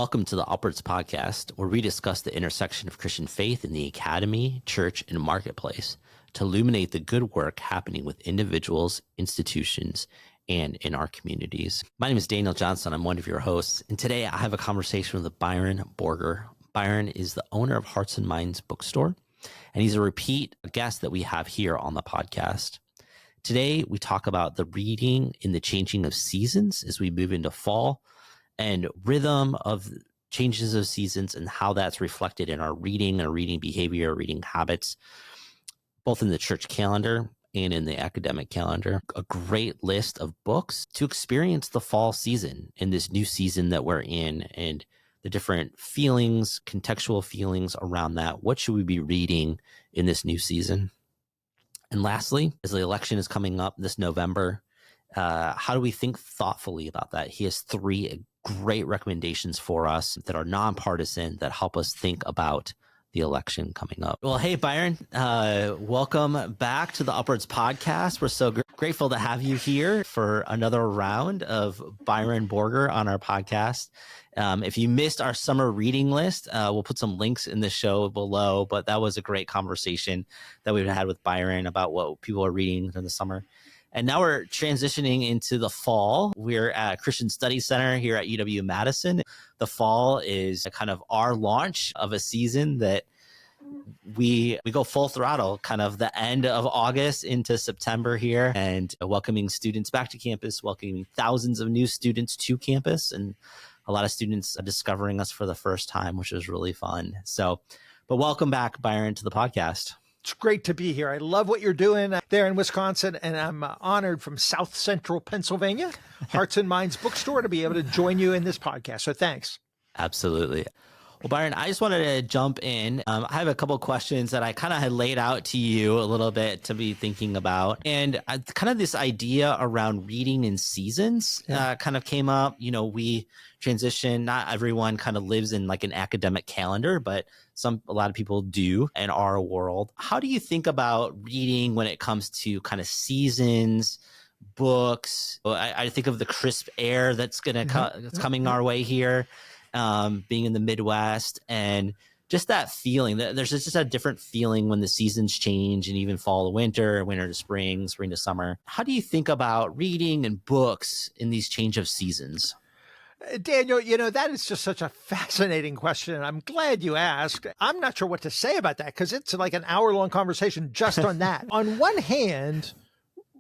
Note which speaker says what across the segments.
Speaker 1: Welcome to the Upwards Podcast, where we discuss the intersection of Christian faith in the academy, church, and marketplace to illuminate the good work happening with individuals, institutions, and in our communities. My name is Daniel Johnson. I'm one of your hosts, and today I have a conversation with Byron Borger. Byron is the owner of Hearts and Minds bookstore, and he's a repeat guest that we have here on the podcast. Today, we talk about the reading in the changing of seasons as we move into fall, and rhythm of changes of seasons and how that's reflected in our reading and reading behavior, reading habits, both in the church calendar and in the academic calendar. A great list of books to experience the fall season in this new season that we're in, and the different feelings, contextual feelings around that. What should we be reading in this new season? And lastly, as the election is coming up this November, how do we think thoughtfully about that? He has three great recommendations for us that are nonpartisan that help us think about the election coming up. Well, hey, Byron, welcome back to the Upwards Podcast. We're so grateful to have you here for another round of Byron Borger on our podcast. If you missed our summer reading list, we'll put some links in the show below, but that was a great conversation that we've had with Byron about what people are reading in the summer. And now we're transitioning into the fall. We're at Christian Studies Center here at UW-Madison. The fall is kind of our launch of a season that we go full throttle, kind of the end of August into September here, and welcoming students back to campus, welcoming thousands of new students to campus, and a lot of students discovering us for the first time, which is really fun. So, but welcome back, Byron, to the podcast.
Speaker 2: It's great to be here. I love what you're doing there in Wisconsin, and I'm honored from South Central Pennsylvania, Hearts and Minds bookstore, to be able to join you in this podcast. So thanks.
Speaker 1: Absolutely. Well, Byron, I just wanted to jump in. I have a couple of questions that I kind of had laid out to you a little bit to be thinking about. And kind of this idea around reading in seasons kind of came up. You know, we transition, not everyone kind of lives in like an academic calendar, but a lot of people do in our world. How do you think about reading when it comes to kind of seasons, books? I think of the crisp air that's that's coming our way here. Being in the Midwest, and just that feeling that there's just a different feeling when the seasons change, and even fall to winter, winter to spring, spring to summer. How do you think about reading and books in these change of seasons?
Speaker 2: Daniel, you know, that is just such a fascinating question. I'm glad you asked. I'm not sure what to say about that because it's like an hour-long conversation just on that. On one hand,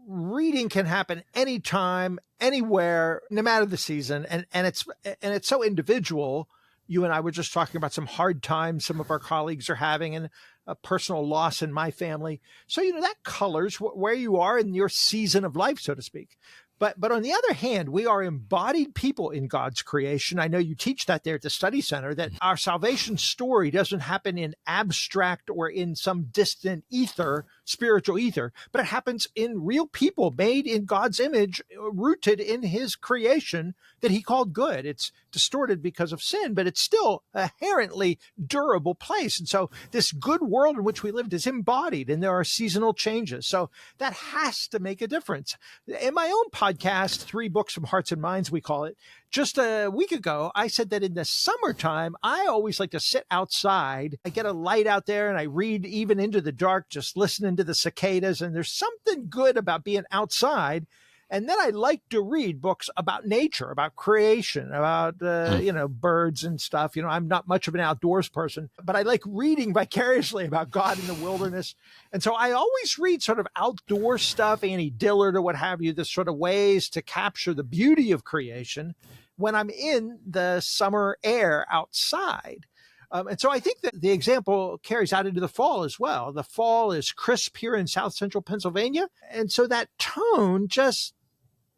Speaker 2: reading can happen anytime, anywhere, no matter the season. And it's so individual. You and I were just talking about some hard times some of our colleagues are having, and a personal loss in my family. So, you know, that colors where you are in your season of life, so to speak. But on the other hand, we are embodied people in God's creation. I know you teach that there at the study center, that our salvation story doesn't happen in abstract or in some distant ether, spiritual ether, but it happens in real people made in God's image, rooted in his creation that he called good. It's distorted because of sin, but it's still a inherently durable place. And so this good world in which we lived is embodied, and there are seasonal changes. So that has to make a difference. In my own podcast, 3 books from Hearts and Minds, we call it, just a week ago, I said that in the summertime, I always like to sit outside. I get a light out there and I read even into the dark, just listening to the cicadas. And there's something good about being outside. And then I like to read books about nature, about creation, about, birds and stuff. You know, I'm not much of an outdoors person, but I like reading vicariously about God in the wilderness. And so I always read sort of outdoor stuff, Annie Dillard or what have you, this sort of ways to capture the beauty of creation when I'm in the summer air outside. And so I think that the example carries out into the fall as well. The fall is crisp here in South Central Pennsylvania. And so that tone just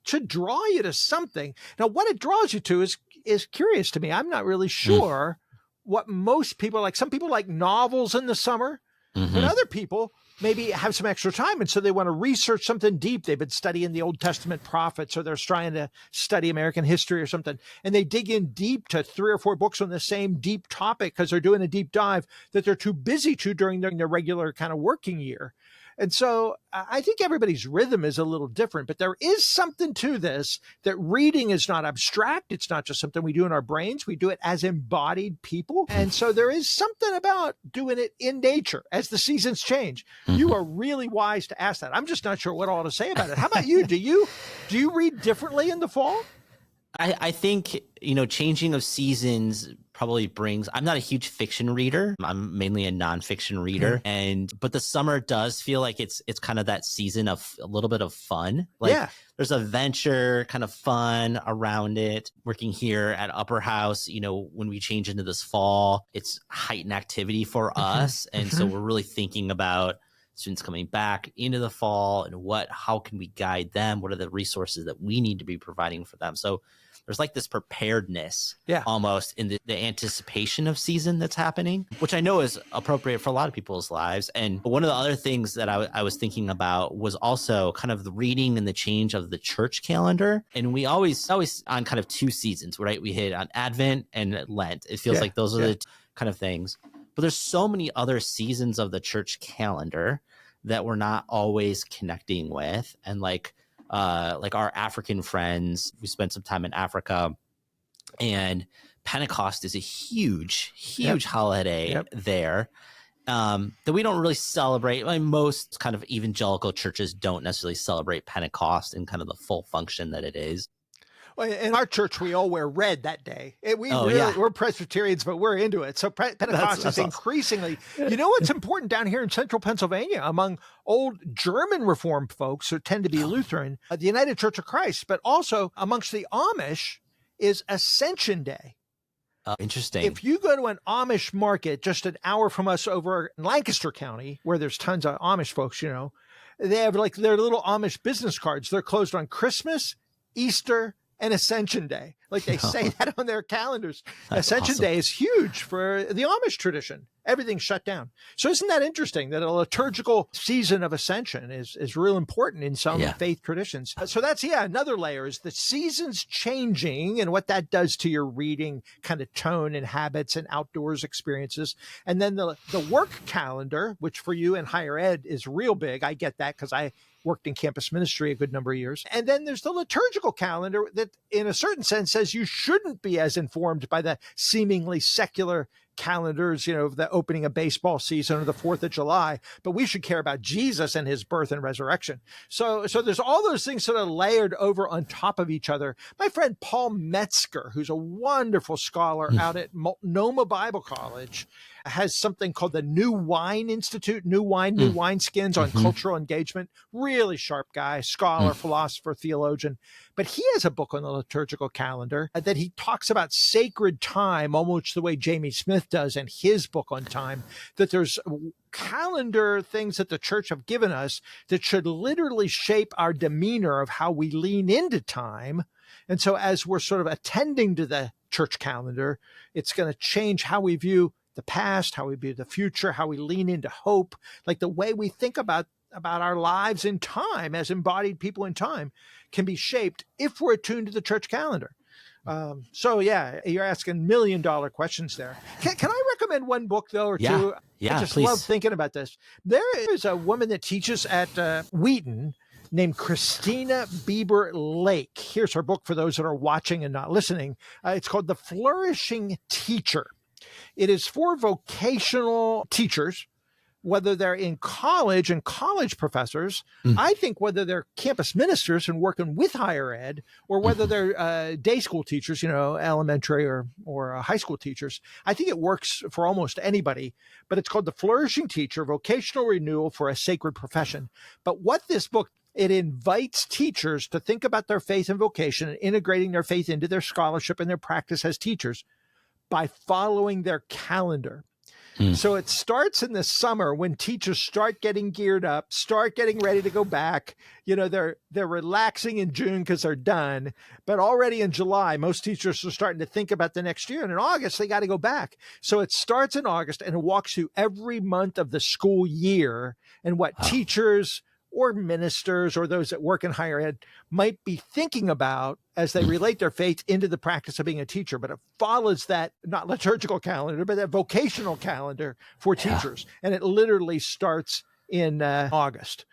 Speaker 2: should draw you to something. Now, what it draws you to is curious to me. I'm not really sure what most people like. Some people like novels in the summer, but other people maybe have some extra time. And so they want to research something deep. They've been studying the Old Testament prophets, or they're trying to study American history or something. And they dig in deep to 3 or 4 books on the same deep topic because they're doing a deep dive that they're too busy to during their regular kind of working year. And so I think everybody's rhythm is a little different, but there is something to this, that reading is not abstract. It's not just something we do in our brains. We do it as embodied people. And so there is something about doing it in nature as the seasons change. You are really wise to ask that. I'm just not sure what all to say about it. How about you? Do you read differently in the fall?
Speaker 1: I think, changing of seasons probably brings, I'm not a huge fiction reader. I'm mainly a nonfiction reader. But the summer does feel like it's kind of that season of a little bit of fun. There's adventure, kind of fun around it. Working here at Upper House, when we change into this fall, it's heightened activity for us. And so we're really thinking about students coming back into the fall and how can we guide them? What are the resources that we need to be providing for them? So there's like this preparedness almost in the anticipation of season that's happening, which I know is appropriate for a lot of people's lives. And one of the other things that I was thinking about was also kind of the reading and the change of the church calendar. And we always on kind of two seasons, right? We hit on Advent and Lent. It feels like those are the kind of things. But there's so many other seasons of the church calendar that we're not always connecting with. And like our African friends, we spent some time in Africa, and Pentecost is a huge holiday there that we don't really celebrate. Most kind of evangelical churches don't necessarily celebrate Pentecost in kind of the full function that it is.
Speaker 2: Well, in our church, we all wear red that day. We're Presbyterians, but we're into it. So Pentecost is increasingly, what's important down here in central Pennsylvania among old German Reformed folks who tend to be Lutheran, the United Church of Christ, but also amongst the Amish is Ascension Day.
Speaker 1: Interesting.
Speaker 2: If you go to an Amish market just an hour from us over in Lancaster County, where there's tons of Amish folks, they have like their little Amish business cards. They're closed on Christmas, Easter, and Ascension Day. Like they say that on their calendars.
Speaker 1: That's
Speaker 2: Ascension
Speaker 1: awesome.
Speaker 2: Day is huge for the Amish tradition. Everything's shut down. So isn't that interesting that a liturgical season of Ascension is real important in some faith traditions? So that's, another layer is the seasons changing and what that does to your reading kind of tone and habits and outdoors experiences. And then the work calendar, which for you in higher ed is real big. I get that because I worked in campus ministry a good number of years. And then there's the liturgical calendar that in a certain sense says you shouldn't be as informed by the seemingly secular calendars, of the opening of baseball season or the 4th of July, but we should care about Jesus and his birth and resurrection. So there's all those things sort of layered over on top of each other. My friend Paul Metzger, who's a wonderful scholar out at Multnomah Bible College, has something called the New Wine Institute, New Wineskins on cultural engagement. Really sharp guy, scholar, philosopher, theologian. But he has a book on the liturgical calendar that he talks about sacred time, almost the way Jamie Smith does in his book on time, that there's calendar things that the church have given us that should literally shape our demeanor of how we lean into time. And so as we're sort of attending to the church calendar, it's going to change how we view the past, how we view the future, how we lean into hope, like the way we think about our lives in time as embodied people in time can be shaped if we're attuned to the church calendar. You're asking $1 million questions there. Can I recommend one book though, or two?
Speaker 1: Yeah,
Speaker 2: I just
Speaker 1: please.
Speaker 2: love thinking about this. There is a woman that teaches at Wheaton named Christina Bieber Lake. Here's her book for those that are watching and not listening. It's called The Flourishing Teacher. It is for vocational teachers, whether they're in college and college professors, I think whether they're campus ministers and working with higher ed, or whether they're day school teachers, elementary or high school teachers, I think it works for almost anybody. But it's called The Flourishing Teacher, Vocational Renewal for a Sacred Profession. But what this book, it invites teachers to think about their faith and vocation and integrating their faith into their scholarship and their practice as teachers by following their calendar. So it starts in the summer when teachers start getting geared up, start getting ready to go back. They're relaxing in June because they're done. But already in July, most teachers are starting to think about the next year. And in August, they got to go back. So it starts in August and it walks through every month of the school year and what teachers or ministers or those that work in higher ed might be thinking about as they relate their faith into the practice of being a teacher. But it follows that, not liturgical calendar, but that vocational calendar for teachers. And it literally starts in August.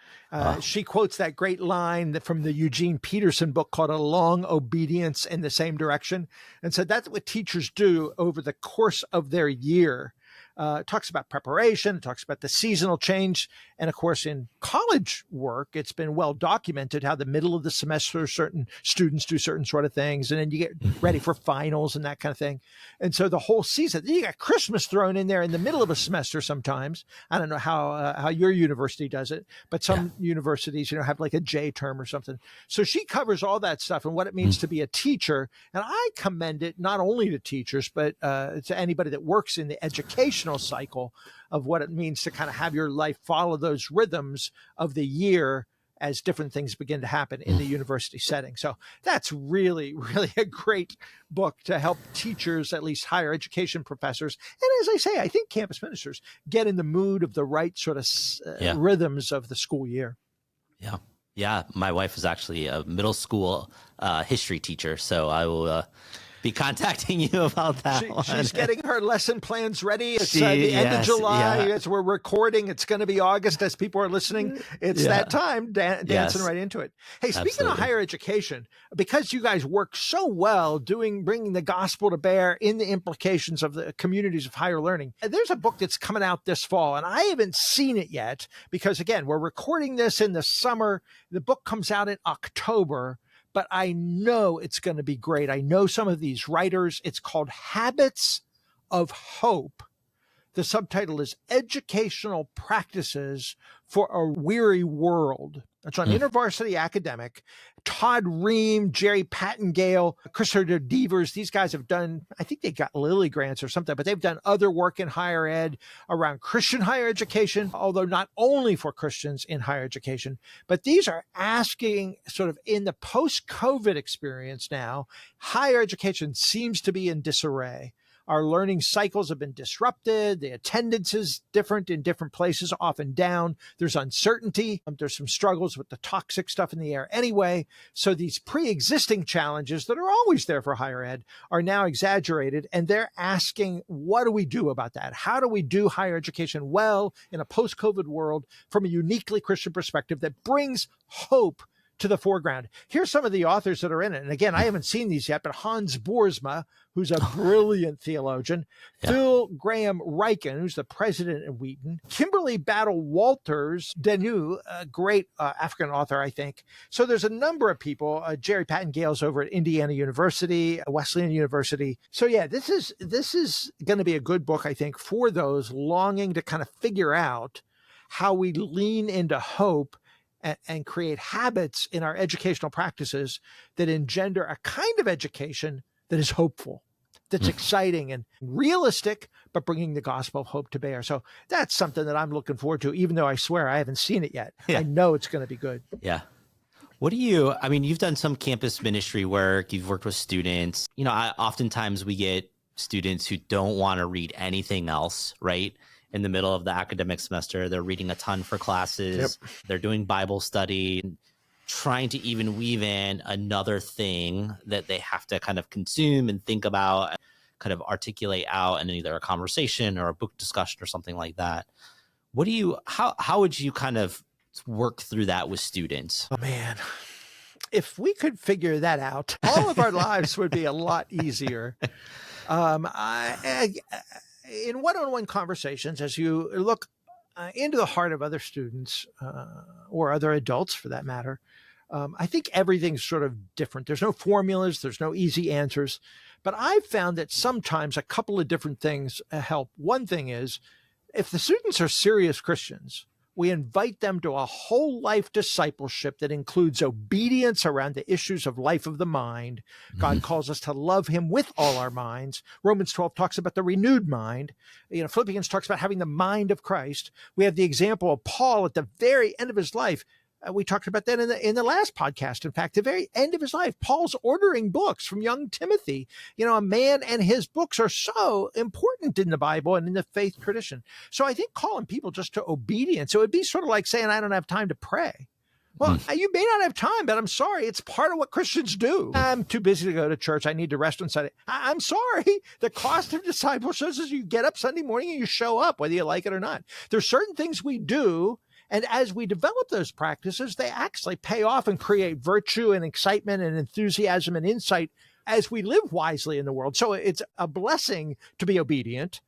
Speaker 2: She quotes that great line from the Eugene Peterson book called A Long Obedience in the Same Direction. And so that's what teachers do over the course of their year. It talks about preparation, it talks about the seasonal change. And of course, in college work, it's been well documented how the middle of the semester, certain students do certain sort of things. And then you get ready for finals and that kind of thing. And so the whole season, you got Christmas thrown in there in the middle of a semester sometimes. I don't know how your university does it, but some universities, have like a J term or something. So she covers all that stuff and what it means to be a teacher. And I commend it not only to teachers, but to anybody that works in the educational cycle of what it means to kind of have your life follow those rhythms of the year as different things begin to happen in the university setting. So that's really, really a great book to help teachers, at least higher education professors. And as I say, I think campus ministers get in the mood of the right sort of rhythms of the school year.
Speaker 1: Yeah. Yeah. My wife is actually a middle school history teacher. So I will be contacting you about that.
Speaker 2: She's getting her lesson plans ready. It's the end of July. As we're recording, it's going to be August as people are listening. It's that time, dancing right into it. Hey, speaking of higher education, because you guys work so well bringing the gospel to bear in the implications of the communities of higher learning, there's a book that's coming out this fall, and I haven't seen it yet because, again, we're recording this in the summer. The book comes out in October. But I know it's going to be great. I know some of these writers. It's called Habits of Hope. The subtitle is Educational Practices for a Weary World. It's on InterVarsity Academic. Todd Ream, Jerry Pattengale, Christopher Devers, these guys have done, I think they got Lilly grants or something, but they've done other work in higher ed around Christian higher education, although not only for Christians in higher education, but these are asking sort of in the post-COVID experience now, higher education seems to be in disarray. Our learning cycles have been disrupted. The attendance is different in different places, often down. There's uncertainty. There's some struggles with the toxic stuff in the air anyway. So these pre-existing challenges that are always there for higher ed are now exaggerated. And they're asking, what do we do about that? How do we do higher education well in a post-COVID world from a uniquely Christian perspective that brings hope to the foreground? Here's some of the authors that are in it. And again, I haven't seen these yet, but Hans Boersma, who's a brilliant theologian, Phil Graham Riken, who's the president at Wheaton, Kimberly Battle Walters Denu, a great African author, I think. So there's a number of people. Jerry Pattengale's over at Indiana University, Wesleyan University. So yeah, this is going to be a good book, I think, for those longing to kind of figure out how we lean into hope and create habits in our educational practices that engender a kind of education that is hopeful, that's exciting and realistic, but bringing the gospel of hope to bear. So that's something that I'm looking forward to, even though I swear I haven't seen it yet. I know it's going to be good.
Speaker 1: Yeah. What do you, I mean, you've done some campus ministry work, you've worked with students. Oftentimes we get students who don't want to read anything else, right? In the middle of the academic semester, they're reading a ton for classes. They're doing Bible study, trying to even weave in another thing that they have to kind of consume and think about, kind of articulate out in either a conversation or a book discussion or something like that. How would you kind of work through that with students?
Speaker 2: Oh man, if we could figure that out, all of our lives would be a lot easier. In one-on-one conversations, as you look into the heart of other students or other adults for that matter, I think everything's sort of different. There's no formulas. There's no easy answers. But I've found that sometimes a couple of different things help. One thing is, if the students are serious Christians, we invite them to a whole life discipleship that includes obedience around the issues of life of the mind. God calls us to love him with all our minds. Romans 12 talks about the renewed mind. Philippians talks about having the mind of Christ. We have the example of Paul at the very end of his life. We talked about that in the last podcast. In fact, the very end of his life, Paul's ordering books from young Timothy. A man and his books are so important in the Bible and in the faith tradition. So I think calling people just to obedience, it would be sort of like saying, I don't have time to pray. Well, you may not have time, but I'm sorry. It's part of what Christians do. I'm too busy to go to church. I need to rest on Sunday. I'm sorry. The cost of discipleship is you get up Sunday morning and you show up, whether you like it or not. There's certain things we do And as we develop those practices, they actually pay off and create virtue and excitement and enthusiasm and insight as we live wisely in the world. So it's a blessing to be obedient.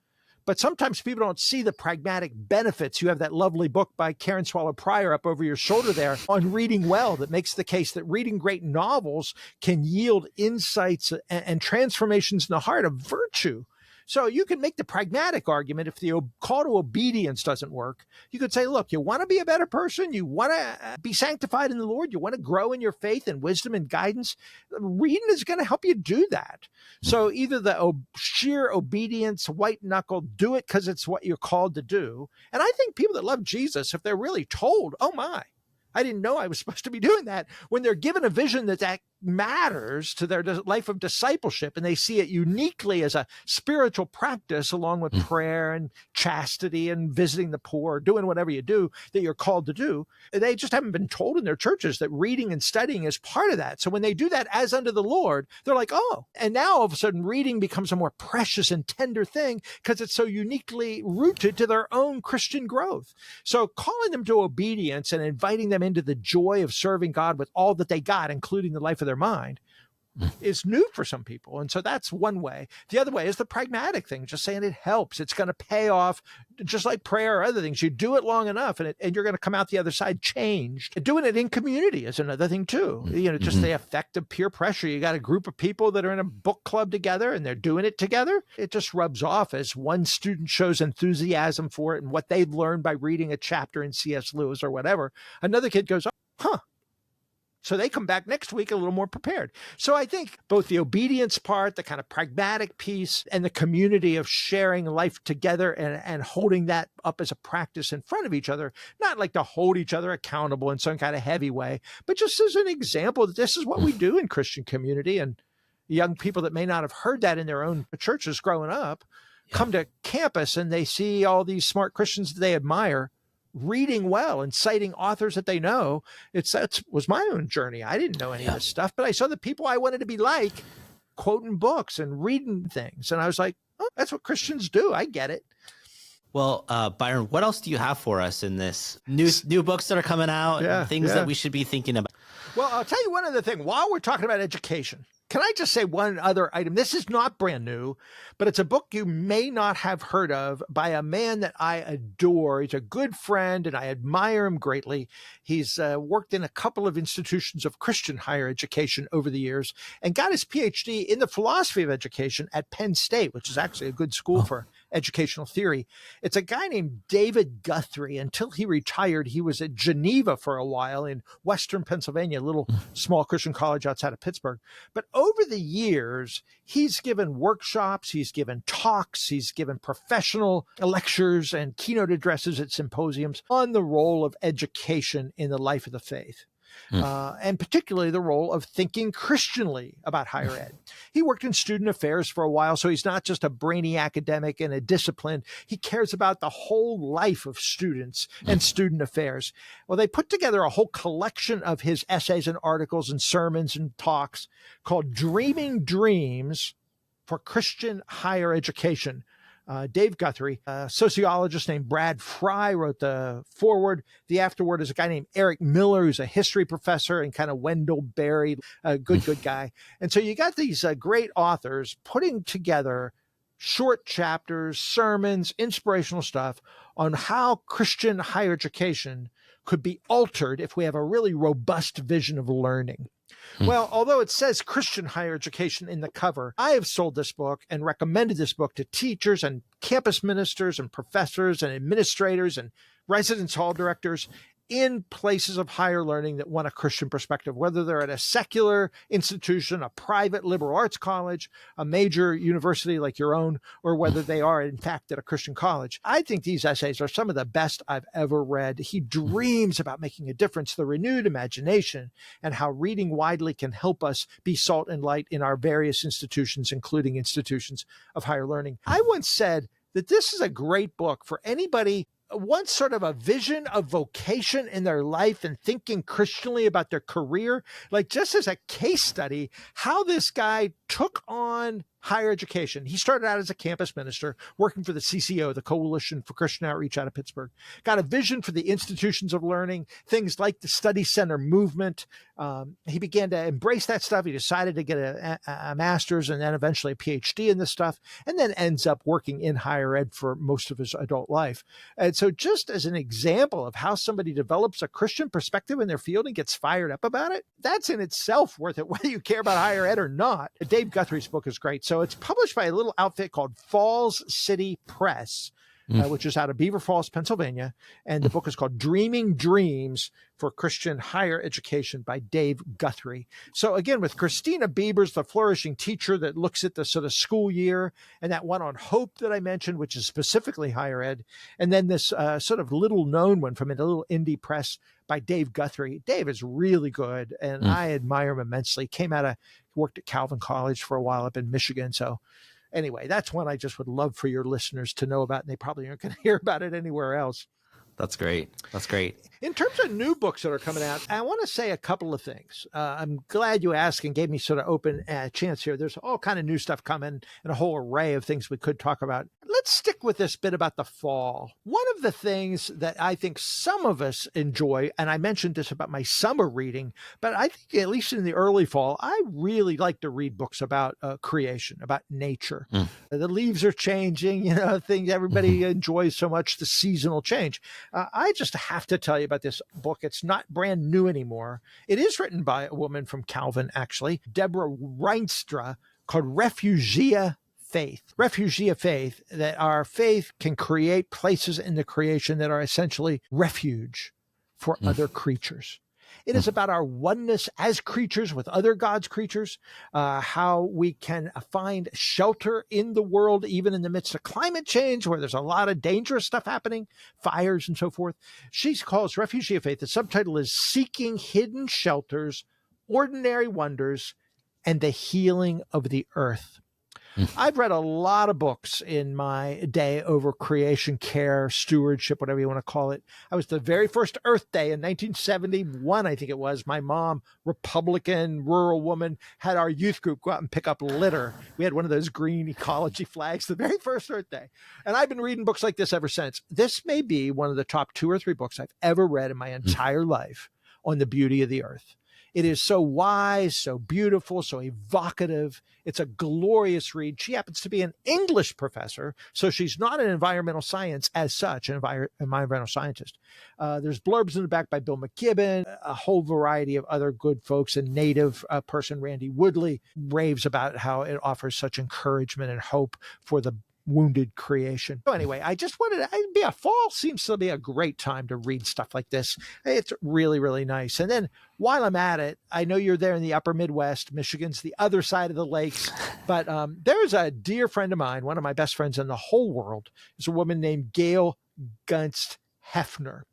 Speaker 2: But sometimes people don't see the pragmatic benefits. You have that lovely book by Karen Swallow Prior up over your shoulder there on reading well that makes the case that reading great novels can yield insights and transformations in the heart of virtue. So you can make the pragmatic argument if the call to obedience doesn't work. You could say, look, you want to be a better person. You want to be sanctified in the Lord. You want to grow in your faith and wisdom and guidance. Reading is going to help you do that. So either the sheer obedience, white knuckle, do it because it's what you're called to do. And I think people that love Jesus, if they're really told, oh my, I didn't know I was supposed to be doing that, when they're given a vision that matters to their life of discipleship and they see it uniquely as a spiritual practice along with prayer and chastity and visiting the poor, doing whatever you do that you're called to do, they just haven't been told in their churches that reading and studying is part of that. So when they do that as unto the Lord, they're like, oh, and now all of a sudden reading becomes a more precious and tender thing because it's so uniquely rooted to their own Christian growth. So calling them to obedience and inviting them into the joy of serving God with all that they got, including the life of their mind, is new for some people. And so that's one way. The other way is the pragmatic thing, just saying it helps. It's going to pay off, just like prayer or other things. You do it long enough and you're going to come out the other side changed. Doing it in community is another thing too. Just the effect of peer pressure. You got a group of people that are in a book club together and they're doing it together. It just rubs off as one student shows enthusiasm for it and what they've learned by reading a chapter in C.S. Lewis or whatever. Another kid goes, huh. So they come back next week a little more prepared. So I think both the obedience part, the kind of pragmatic piece, and the community of sharing life together and holding that up as a practice in front of each other, not like to hold each other accountable in some kind of heavy way, but just as an example that this is what we do in Christian community. And young people that may not have heard that in their own churches growing up come to campus and they see all these smart Christians that they admire reading well and citing authors that they know. That was my own journey. I didn't know any of this stuff, but I saw the people I wanted to be like quoting books and reading things. And I was like, oh, that's what Christians do. I get it.
Speaker 1: Well, Byron, what else do you have for us in this new books that are coming out and things that we should be thinking about?
Speaker 2: Well, I'll tell you one other thing. While we're talking about education, can I just say one other item? This is not brand new, but it's a book you may not have heard of by a man that I adore. He's a good friend and I admire him greatly. He's worked in a couple of institutions of Christian higher education over the years and got his PhD in the philosophy of education at Penn State, which is actually a good school for educational theory. It's a guy named David Guthrie. Until he retired, he was at Geneva for a while in Western Pennsylvania, a little small Christian college outside of Pittsburgh. But over the years, he's given workshops, he's given talks, he's given professional lectures and keynote addresses at symposiums on the role of education in the life of the faith. And particularly the role of thinking Christianly about higher ed. He worked in student affairs for a while, so he's not just a brainy academic and a discipline. He cares about the whole life of students and student affairs. Well, they put together a whole collection of his essays and articles and sermons and talks called Dreaming Dreams for Christian Higher Education. Dave Guthrie, a sociologist named Brad Fry, wrote the foreword. The afterword is a guy named Eric Miller, who's a history professor, and kind of Wendell Berry, a good guy. And so you got these great authors putting together short chapters, sermons, inspirational stuff on how Christian higher education could be altered if we have a really robust vision of learning. Well, although it says Christian higher education in the cover, I have sold this book and recommended this book to teachers and campus ministers and professors and administrators and residence hall directors in places of higher learning that want a Christian perspective, whether they're at a secular institution, a private liberal arts college, a major university like your own, or whether they are, in fact, at a Christian college. I think these essays are some of the best I've ever read. He dreams about making a difference, the renewed imagination, and how reading widely can help us be salt and light in our various institutions, including institutions of higher learning. I once said that this is a great book for anybody wants sort of a vision of vocation in their life and thinking Christianly about their career, like just as a case study, how this guy took on higher education. He started out as a campus minister, working for the CCO, the Coalition for Christian Outreach out of Pittsburgh. Got a vision for the institutions of learning, things like the study center movement. He began to embrace that stuff. He decided to get a master's and then eventually a PhD in this stuff, and then ends up working in higher ed for most of his adult life. And so just as an example of how somebody develops a Christian perspective in their field and gets fired up about it, that's in itself worth it, whether you care about higher ed or not. Dave Guthrie's book is great. So it's published by a little outfit called Falls City Press, which is out of Beaver Falls, Pennsylvania. And the book is called Dreaming Dreams for Christian Higher Education by Dave Guthrie. So again, with Christina Bieber's The Flourishing Teacher that looks at the sort of school year, and that one on hope that I mentioned, which is specifically higher ed. And then this sort of little known one from a little indie press by Dave Guthrie. Dave is really good, and I admire him immensely. Worked at Calvin College for a while up in Michigan. So anyway, that's one I just would love for your listeners to know about, and they probably aren't going to hear about it anywhere else.
Speaker 1: That's great. That's great.
Speaker 2: In terms of new books that are coming out, I want to say a couple of things. I'm glad you asked and gave me sort of open chance here. There's all kind of new stuff coming and a whole array of things we could talk about. Let's stick with this bit about the fall. One of the things that I think some of us enjoy, and I mentioned this about my summer reading, but I think at least in the early fall, I really like to read books about creation, about nature. The leaves are changing, things everybody enjoys so much, the seasonal change. I just have to tell you about this book. It's not brand new anymore. It is written by a woman from Calvin, actually, Deborah Reinstra, called Refugia Faith. Refugia Faith, that our faith can create places in the creation that are essentially refuge for other creatures. It is about our oneness as creatures with other God's creatures, how we can find shelter in the world, even in the midst of climate change, where there's a lot of dangerous stuff happening, fires and so forth. She calls Refugee of Faith, the subtitle is Seeking Hidden Shelters, Ordinary Wonders, and the Healing of the Earth. I've read a lot of books in my day over creation care, stewardship, whatever you want to call it. I was the very first Earth Day in 1971, I think it was. My mom, Republican, rural woman, had our youth group go out and pick up litter. We had one of those green ecology flags, the very first Earth Day. And I've been reading books like this ever since. This may be one of the top 2 or 3 books I've ever read in my entire life on the beauty of the earth. It is so wise, so beautiful, so evocative. It's a glorious read. She happens to be an English professor, so she's not an environmental science as such, an environmental scientist. There's blurbs in the back by Bill McKibben, a whole variety of other good folks, and native person Randy Woodley raves about how it offers such encouragement and hope for the wounded creation. So anyway, I just wanted to, fall seems to be a great time to read stuff like this. It's really, really nice. And then while I'm at it, I know you're there in the upper Midwest. Michigan's the other side of the lakes, but there's a dear friend of mine, one of my best friends in the whole world, is a woman named Gail Gunst Hefner.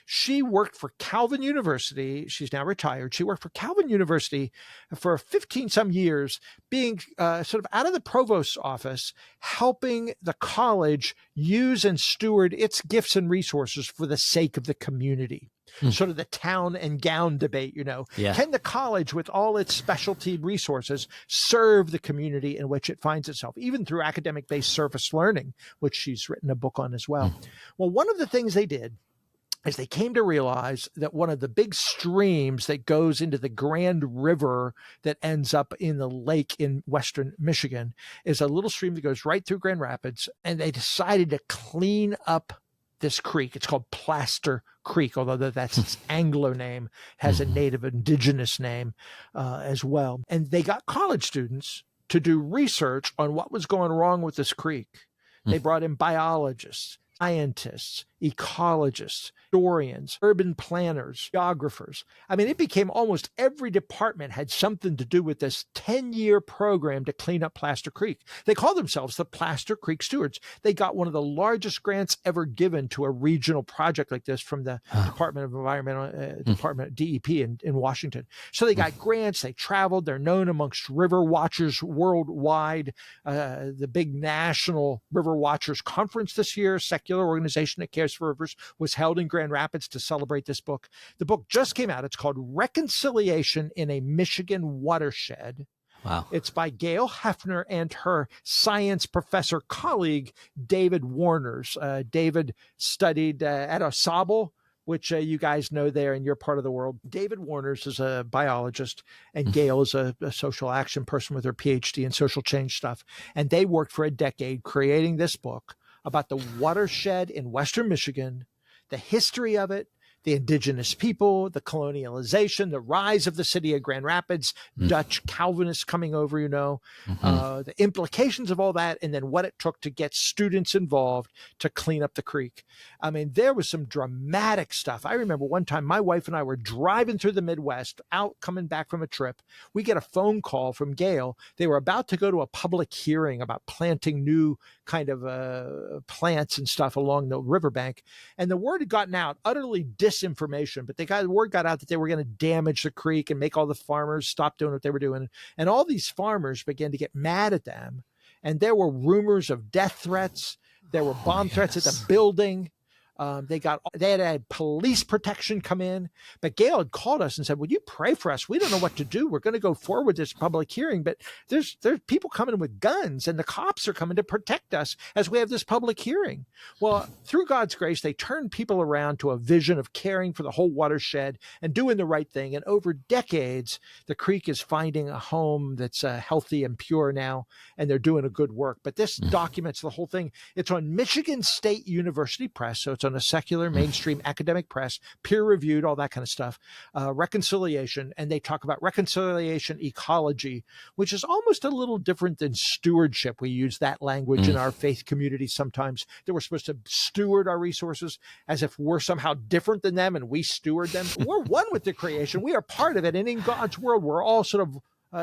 Speaker 2: She worked for Calvin University. She's now retired. She worked for Calvin University for 15 some years, being sort of out of the provost's office, helping the college use and steward its gifts and resources for the sake of the community. Sort of the town and gown debate, Yeah. Can the college, with all its specialty resources, serve the community in which it finds itself, even through academic-based service learning, which she's written a book on as well. Well, one of the things they did is they came to realize that one of the big streams that goes into the Grand River that ends up in the lake in western Michigan is a little stream that goes right through Grand Rapids, and they decided to clean up this creek. It's called Plaster Creek, although that's its Anglo name, has a native indigenous name as well. And they got college students to do research on what was going wrong with this creek. They brought in biologists, scientists, ecologists, historians, urban planners, geographers. I mean, it became almost every department had something to do with this 10-year program to clean up Plaster Creek. They call themselves the Plaster Creek Stewards. They got one of the largest grants ever given to a regional project like this from the Department of Environmental, Department DEP in Washington. So they got grants, they traveled, they're known amongst river watchers worldwide. The big national River Watchers Conference this year, secular organization that cares for rivers, was held in Grand Rapids to celebrate this book. The book just came out. It's called Reconciliation in a Michigan Watershed.
Speaker 1: Wow.
Speaker 2: It's by Gail Hefner and her science professor colleague, David Warners. David studied at Osable, which you guys know there in your part of the world. David Warners is a biologist, and Gail is a social action person with her PhD in social change stuff. And they worked for a decade creating this book about the watershed in Western Michigan, the history of it, the indigenous people, the colonialization, the rise of the city of Grand Rapids, Dutch Calvinists coming over, the implications of all that, and then what it took to get students involved to clean up the creek. I mean, there was some dramatic stuff. I remember one time my wife and I were driving through the Midwest, out coming back from a trip. We get a phone call from Gail. They were about to go to a public hearing about planting new kind of plants and stuff along the riverbank. And the word had gotten out, utterly disinformation, but the word got out that they were going to damage the creek and make all the farmers stop doing what they were doing. And all these farmers began to get mad at them. And there were rumors of death threats. There were bomb threats at the building. They had police protection come in, but Gail had called us and said, "Would you pray for us? We don't know what to do. We're going to go forward with this public hearing, but there's people coming with guns, and the cops are coming to protect us as we have this public hearing." Well, through God's grace, they turned people around to a vision of caring for the whole watershed and doing the right thing. And over decades, the creek is finding a home that's healthy and pure now, and they're doing a good work. But this documents the whole thing. It's on Michigan State University Press, so it's on a secular mainstream academic press, peer reviewed, all that kind of stuff. Reconciliation, and they talk about reconciliation ecology, which is almost a little different than stewardship. We use that language in our faith community sometimes, that we're supposed to steward our resources as if we're somehow different than them and we steward them. We're one with the creation. We are part of it. And in God's world, we're all sort of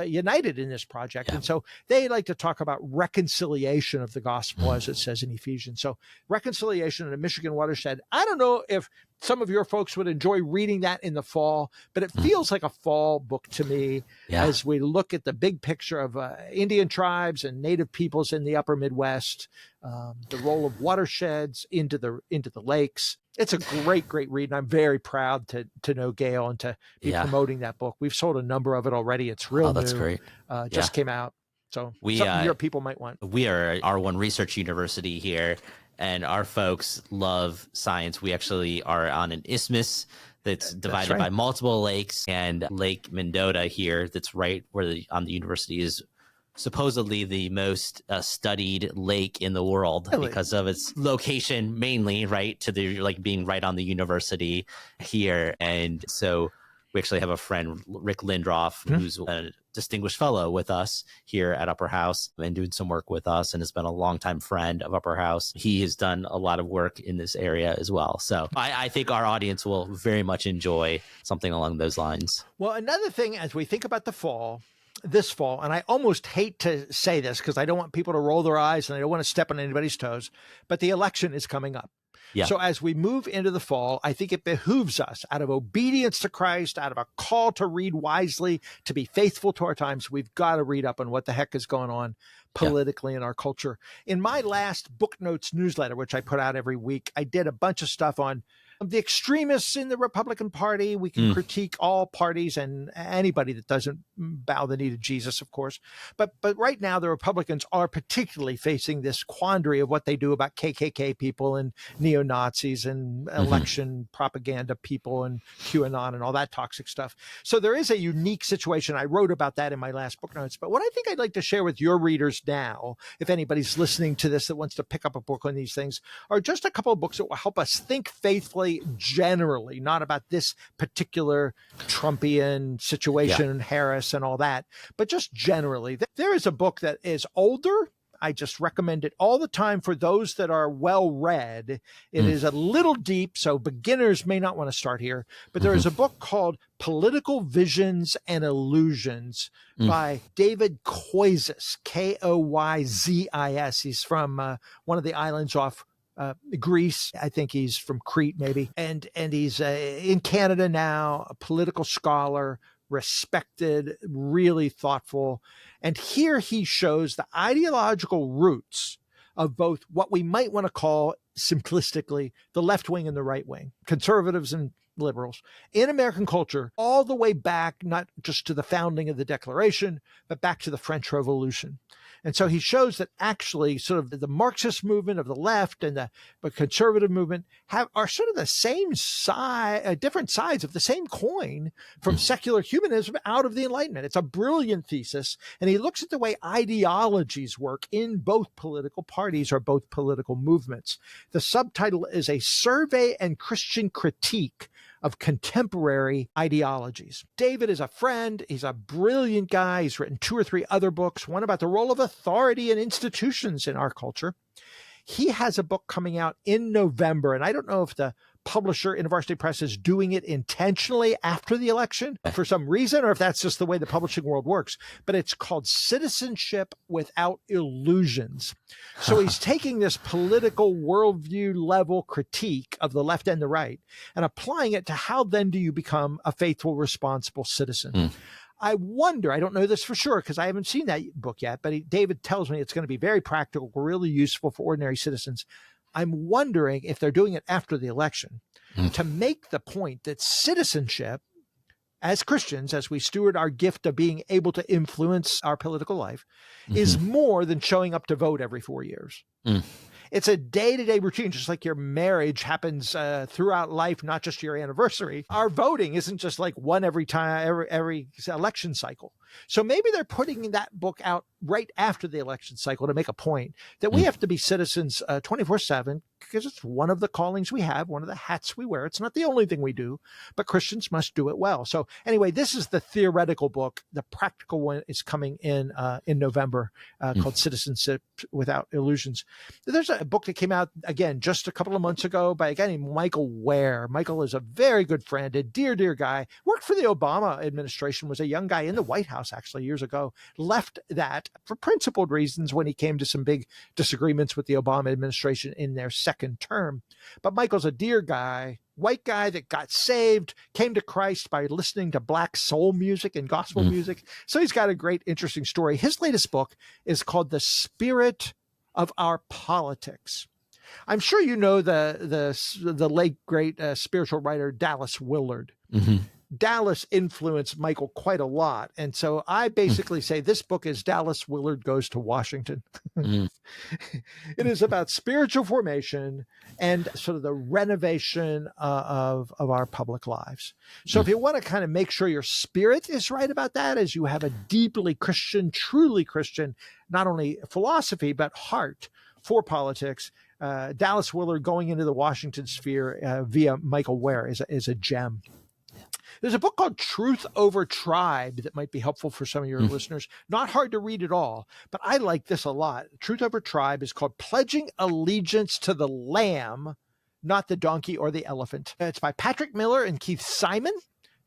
Speaker 2: united in this project. And so they like to talk about reconciliation of the gospel, as it says in Ephesians. So reconciliation in the Michigan watershed. I don't know if some of your folks would enjoy reading that in the fall, but it feels like a fall book to me as we look at the big picture of Indian tribes and Native peoples in the upper Midwest, the role of watersheds into the lakes. It's a great read, and I'm very proud to know Gail and to be promoting that book. We've sold a number of it already. It's real
Speaker 1: that's
Speaker 2: new.
Speaker 1: Great.
Speaker 2: Just came out. So something your people might want.
Speaker 1: We are R1 Research University here, and our folks love science. We actually are on an isthmus that's divided by multiple lakes, and Lake Mendota here, that's right where on the university, is supposedly the most studied lake in the world because of its location, mainly right to the being right on the university here. And so we actually have a friend, Rick Lindroff, who's a distinguished fellow with us here at Upper House and doing some work with us, and has been a longtime friend of Upper House. He has done a lot of work in this area as well. So I think our audience will very much enjoy something along those lines.
Speaker 2: Well, another thing, as we think about this fall, and I almost hate to say this because I don't want people to roll their eyes and I don't want to step on anybody's toes, but the election is coming up. Yeah. So as we move into the fall, I think it behooves us, out of obedience to Christ, out of a call to read wisely, to be faithful to our times, we've got to read up on what the heck is going on politically in our culture. In my last Book Notes newsletter, which I put out every week, I did a bunch of stuff on the extremists in the Republican Party. We can critique all parties and anybody that doesn't bow the knee to Jesus, of course. But right now, the Republicans are particularly facing this quandary of what they do about KKK people and neo-Nazis and election propaganda people and QAnon and all that toxic stuff. So there is a unique situation. I wrote about that in my last Book Notes. But what I think I'd like to share with your readers now, if anybody's listening to this that wants to pick up a book on these things, are just a couple of books that will help us think faithfully generally, not about this particular Trumpian situation, Harris and all that, but just generally. There is a book that is older. I just recommend it all the time for those that are well read. It is a little deep, so beginners may not want to start here, but there is a book called Political Visions and Illusions by David Koyzis, Koyzis. He's from one of the islands off Greece. I think he's from Crete, maybe. And he's in Canada now, a political scholar, respected, really thoughtful. And here he shows the ideological roots of both what we might want to call simplistically the left wing and the right wing, conservatives and liberals, in American culture, all the way back, not just to the founding of the Declaration, but back to the French Revolution. And so he shows that actually sort of the Marxist movement of the left and the conservative movement are sort of the same side, different sides of the same coin from secular humanism out of the Enlightenment. It's a brilliant thesis. And he looks at the way ideologies work in both political parties or both political movements. The subtitle is A Survey and Christian Critique of Contemporary Ideologies. David is a friend. He's a brilliant guy. He's written 2 or 3 other books, one about the role of authority and institutions in our culture. He has a book coming out in November, and I don't know if the publisher, InterVarsity Press, is doing it intentionally after the election for some reason, or if that's just the way the publishing world works, but it's called Citizenship Without Illusions. So he's taking this political worldview level critique of the left and the right and applying it to how then do you become a faithful, responsible citizen. I wonder, I don't know this for sure because I haven't seen that book yet, but David tells me it's going to be very practical, really useful for ordinary citizens. I'm wondering if they're doing it after the election to make the point that citizenship as Christians, as we steward our gift of being able to influence our political life, is more than showing up to vote every 4 years. It's a day-to-day routine, just like your marriage happens throughout life, not just your anniversary. Our voting isn't just like one every time, every election cycle. So maybe they're putting that book out right after the election cycle to make a point that we have to be citizens 24/7 because it's one of the callings we have, one of the hats we wear. It's not the only thing we do, but Christians must do it well. So anyway, this is the theoretical book. The practical one is coming in November called Citizenship Without Illusions. There's a book that came out, again, just a couple of months ago by a guy named Michael Ware. Michael is a very good friend, a dear, dear guy. Worked for the Obama administration, was a young guy in the White House actually years ago, left that for principled reasons when he came to some big disagreements with the Obama administration in their second term. But Michael's a dear guy, white guy that got saved, came to Christ by listening to black soul music and gospel music. So he's got a great, interesting story. His latest book is called The Spirit of Our Politics. I'm sure you know the late, great spiritual writer Dallas Willard. Dallas influenced Michael quite a lot. And so I basically say this book is Dallas Willard Goes to Washington. It is about spiritual formation and sort of the renovation of our public lives. So if you want to kind of make sure your spirit is right about that, as you have a deeply Christian, truly Christian, not only philosophy, but heart for politics, Dallas Willard Going into the Washington Sphere via Michael Ware is a gem. There's a book called Truth Over Tribe that might be helpful for some of your listeners. Not hard to read at all, but I like this a lot. Truth Over Tribe is called Pledging Allegiance to the Lamb, Not the Donkey or the Elephant. It's by Patrick Miller and Keith Simon,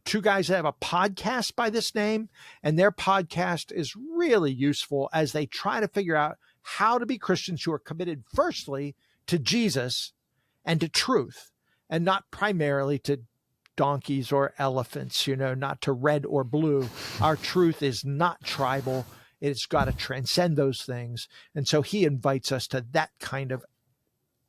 Speaker 2: 2 guys that have a podcast by this name, and their podcast is really useful as they try to figure out how to be Christians who are committed firstly to Jesus and to truth, and not primarily to donkeys or elephants, not to red or blue. Our truth is not tribal. It's got to transcend those things. And so he invites us to that kind of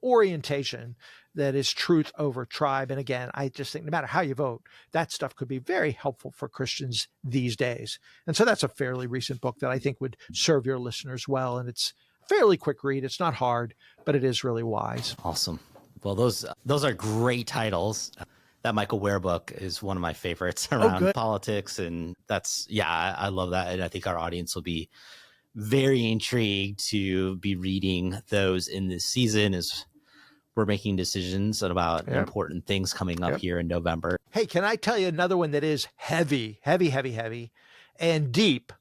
Speaker 2: orientation that is truth over tribe. And again, I just think no matter how you vote, that stuff could be very helpful for Christians these days. And so that's a fairly recent book that I think would serve your listeners well. And it's a fairly quick read. It's not hard, but it is really wise.
Speaker 1: Awesome. Well, those are great titles. That Michael Ware book is one of my favorites around politics. And I love that. And I think our audience will be very intrigued to be reading those in this season as we're making decisions about important things coming up here in November.
Speaker 2: Hey, can I tell you another one that is heavy, and deep,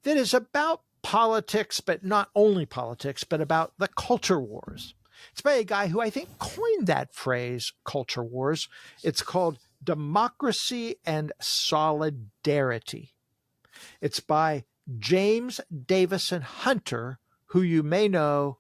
Speaker 2: that is about politics, but not only politics, but about the culture wars. It's by a guy who I think coined that phrase, culture wars. It's called Democracy and Solidarity. It's by James Davison Hunter, who you may know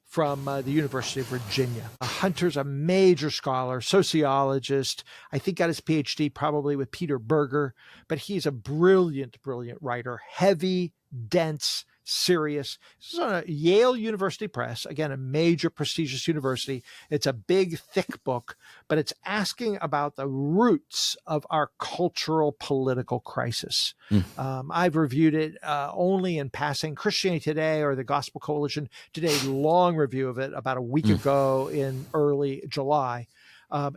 Speaker 2: from the University of Virginia. Hunter's a major scholar, sociologist. I think got his PhD probably with Peter Berger, but he's a brilliant, brilliant writer, heavy, dense, Serious. This is on a Yale University Press, again, a major prestigious university. It's a big, thick book, but it's asking about the roots of our cultural political crisis. I've reviewed it only in passing. Christianity Today or the Gospel Coalition did a long review of it about a week ago in early July.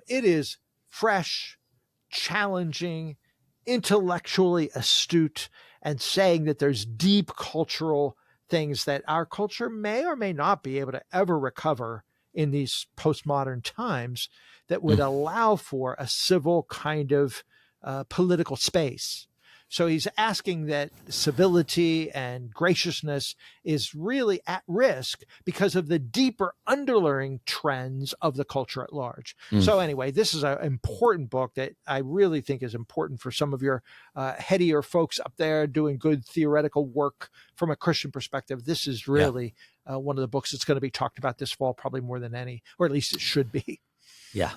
Speaker 2: It is fresh, challenging, intellectually astute, and saying that there's deep cultural things that our culture may or may not be able to ever recover in these postmodern times that would allow for a civil kind of political space. So he's asking that civility and graciousness is really at risk because of the deeper underlying trends of the culture at large. So anyway, this is an important book that I really think is important for some of your headier folks up there doing good theoretical work from a Christian perspective. This is really one of the books that's going to be talked about this fall, probably more than any, or at least it should be.
Speaker 1: Yeah.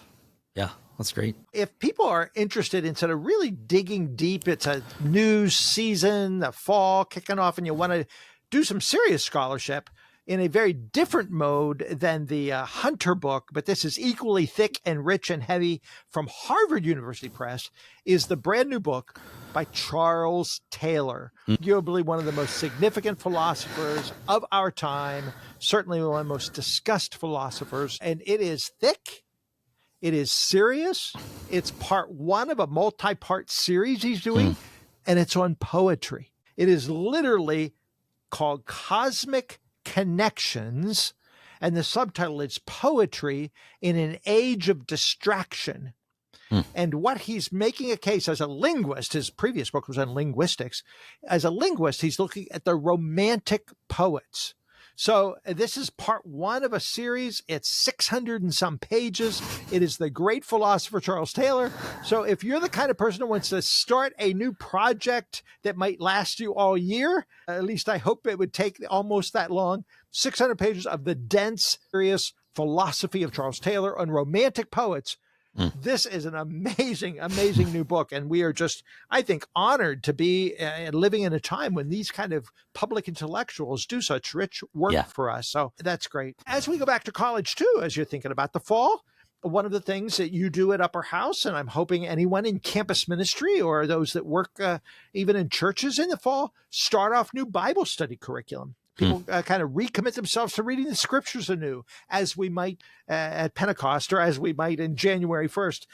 Speaker 1: That's great.
Speaker 2: If people are interested in sort of really digging deep, it's a new season, the fall kicking off, and you want to do some serious scholarship in a very different mode than the Hunter book, but this is equally thick and rich and heavy from Harvard University Press, is the brand new book by Charles Taylor, arguably one of the most significant philosophers of our time, certainly one of the most discussed philosophers, and it is thick. It is serious. It's part one of a multi-part series he's doing, and it's on poetry. It is literally called Cosmic Connections, and the subtitle is Poetry in an Age of Distraction. And what he's making a case as a linguist, his previous book was on linguistics. As a linguist, he's looking at the Romantic poets. So this is part one of a series. It's 600 and some pages. It is the great philosopher Charles Taylor. So if you're the kind of person who wants to start a new project that might last you all year, at least I hope it would take almost that long, 600 pages of the dense, serious philosophy of Charles Taylor on Romantic poets. This is an amazing, amazing new book. And we are just, I think, honored to be living in a time when these kind of public intellectuals do such rich work for us. So that's great. As we go back to college, too, as you're thinking about the fall, one of the things that you do at Upper House, and I'm hoping anyone in campus ministry or those that work even in churches in the fall, start off new Bible study curriculum. People kind of recommit themselves to reading the scriptures anew, as we might at Pentecost or as we might in January 1st.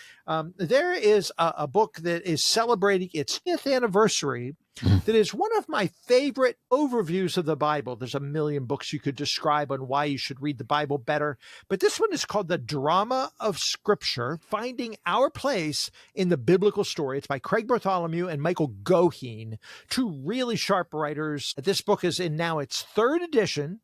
Speaker 2: There is a book that is celebrating its 5th anniversary that is one of my favorite overviews of the Bible. There's a million books you could describe on why you should read the Bible better, but this one is called The Drama of Scripture, Finding Our Place in the Biblical Story. It's by Craig Bartholomew and Michael Goheen, two really sharp writers. This book is in now its 3rd edition,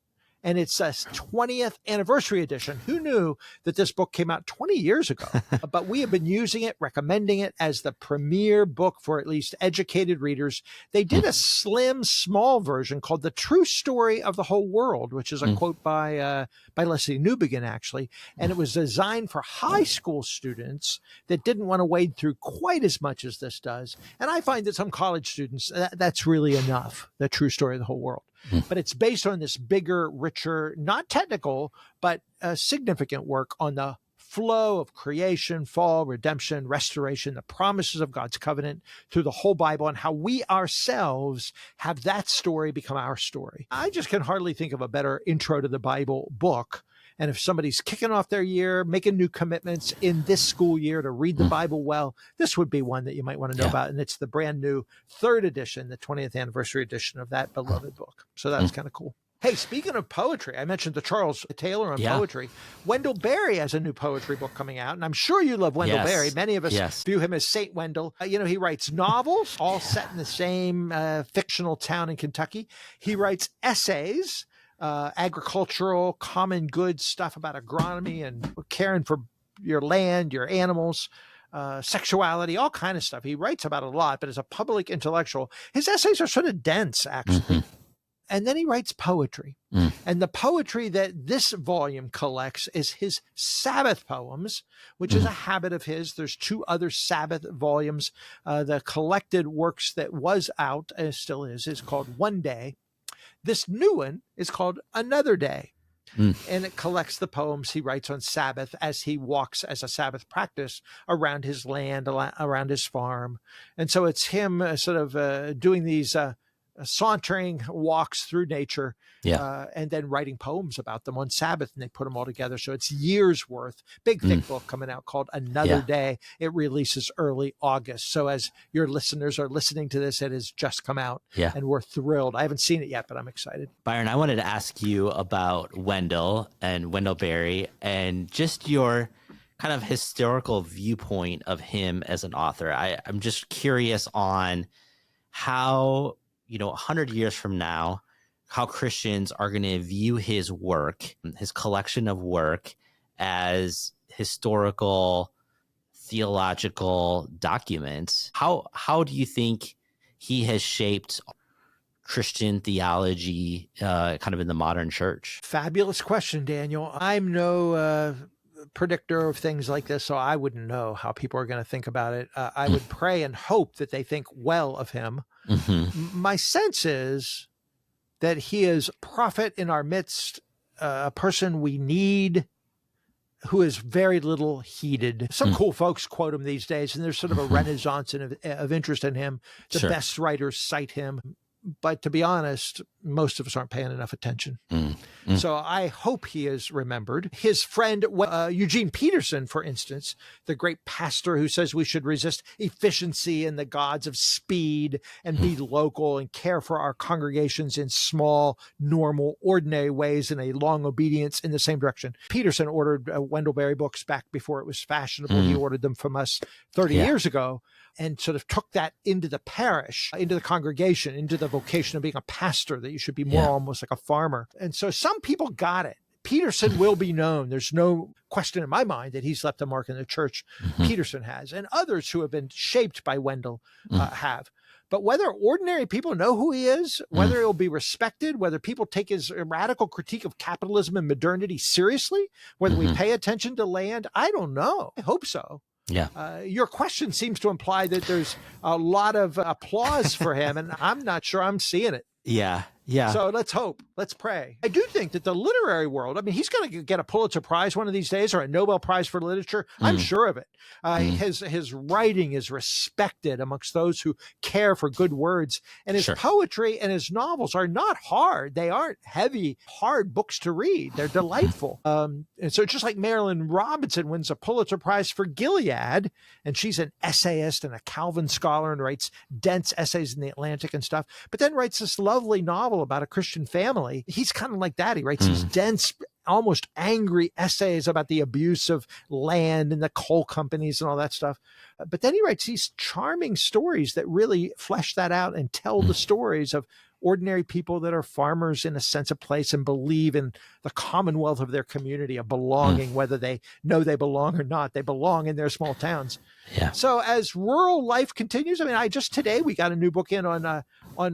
Speaker 2: and it's a 20th anniversary edition. Who knew that this book came out 20 years ago? But we have been using it, recommending it as the premier book for at least educated readers. They did a slim, small version called The True Story of the Whole World, which is a quote by Leslie Newbegin, actually. And it was designed for high school students that didn't want to wade through quite as much as this does. And I find that some college students, that's really enough, The True Story of the Whole World. But it's based on this bigger, richer, not technical, but significant work on the flow of creation, fall, redemption, restoration, the promises of God's covenant through the whole Bible, and how we ourselves have that story become our story. I just can hardly think of a better intro to the Bible book. And if somebody's kicking off their year, making new commitments in this school year to read the Bible well, this would be one that you might want to know about. And it's the brand new 3rd edition, the 20th anniversary edition of that beloved book. So that's kind of cool. Hey, speaking of poetry, I mentioned the Charles Taylor on poetry. Wendell Berry has a new poetry book coming out, and I'm sure you love Wendell Berry. Many of us view him as Saint Wendell. He writes novels, all set in the same fictional town in Kentucky. He writes essays, agricultural, common good stuff about agronomy and caring for your land, your animals, sexuality, all kind of stuff. He writes about a lot, but as a public intellectual, his essays are sort of dense, actually. And then he writes poetry. And the poetry that this volume collects is his Sabbath poems, which is a habit of his. There's 2 other Sabbath volumes. The collected works that was out, and still is called One Day. This new one is called Another Day.
Speaker 1: Mm.
Speaker 2: And it collects the poems he writes on Sabbath as he walks as a Sabbath practice around his land, around his farm. And so it's him doing these sauntering walks through nature, and then writing poems about them on Sabbath, and they put them all together. So it's years worth. Big, thick book coming out called Another Day. It releases early August. So as your listeners are listening to this, it has just come out, and we're thrilled. I haven't seen it yet, but I'm excited.
Speaker 1: Byron, I wanted to ask you about Wendell and Wendell Berry and just your kind of historical viewpoint of him as an author. I'm just curious on how, 100 years from now, how Christians are going to view his work, his collection of work, as historical, theological documents. How do you think he has shaped Christian theology kind of in the modern church?
Speaker 2: Fabulous question, Daniel. I'm no predictor of things like this, so I wouldn't know how people are going to think about it. I would pray and hope that they think well of him. Mm-hmm. My sense is that he is a prophet in our midst, a person we need, who is very little heeded. Some cool folks quote him these days, and there's sort of a renaissance of interest in him. The best writers cite him. But to be honest, most of us aren't paying enough attention. So I hope he is remembered. His friend, Eugene Peterson, for instance, the great pastor who says we should resist efficiency and the gods of speed and be local and care for our congregations in small, normal, ordinary ways in a long obedience in the same direction. Peterson ordered Wendell Berry books back before it was fashionable. He ordered them from us 30 years ago, and sort of took that into the parish, into the congregation, into the vocation of being a pastor, that you should be more almost like a farmer. And so some people got it. Peterson will be known. There's no question in my mind that he's left a mark in the church. Peterson has, and others who have been shaped by Wendell have. But whether ordinary people know who he is, whether he'll be respected, whether people take his radical critique of capitalism and modernity seriously, whether we pay attention to land, I don't know. I hope so.
Speaker 1: Yeah.
Speaker 2: Your question seems to imply that there's a lot of applause for him, and I'm not sure I'm seeing it.
Speaker 1: Yeah.
Speaker 2: So let's hope. Let's pray. I do think that the literary world, I mean, he's going to get a Pulitzer Prize one of these days, or a Nobel Prize for Literature. I'm sure of it. His writing is respected amongst those who care for good words. And his poetry and his novels are not hard. They aren't heavy, hard books to read. They're delightful. And so just like Marilyn Robinson wins a Pulitzer Prize for Gilead, and she's an essayist and a Calvin scholar and writes dense essays in the Atlantic and stuff, but then writes this lovely novel about a Christian family. He's kind of like that. He writes these dense, almost angry essays about the abuse of land and the coal companies and all that stuff. But then he writes these charming stories that really flesh that out and tell the stories of ordinary people that are farmers in a sense of place and believe in the commonwealth of their community, a belonging, whether they know they belong or not. They belong in their small towns.
Speaker 1: Yeah.
Speaker 2: So as rural life continues, I mean, today we got a new book in on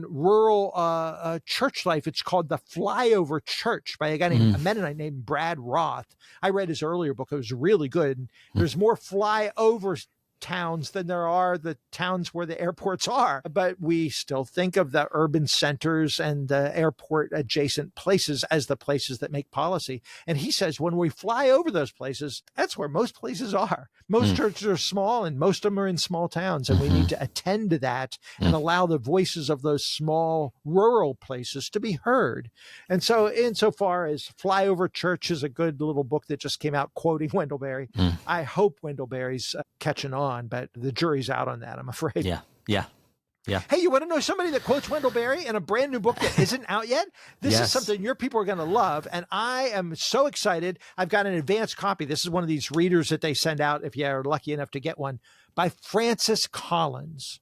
Speaker 2: rural church life. It's called The Flyover Church by a guy named a Mennonite named Brad Roth. I read his earlier book. It was really good. There's more flyover towns than there are the towns where the airports are, but we still think of the urban centers and the airport adjacent places as the places that make policy. And he says when we fly over those places, that's where most places are. Most churches are small, and most of them are in small towns, and we need to attend to that and allow the voices of those small rural places to be heard. And so insofar as Flyover Church is a good little book that just came out quoting Wendell Berry, I hope Wendell Berry's catching on, but the jury's out on that, I'm afraid.
Speaker 1: Yeah.
Speaker 2: Hey, you want to know somebody that quotes Wendell Berry in a brand new book that isn't out yet? This is something your people are going to love, and I am so excited. I've got an advanced copy. This is one of these readers that they send out if you're lucky enough to get one, by Francis Collins.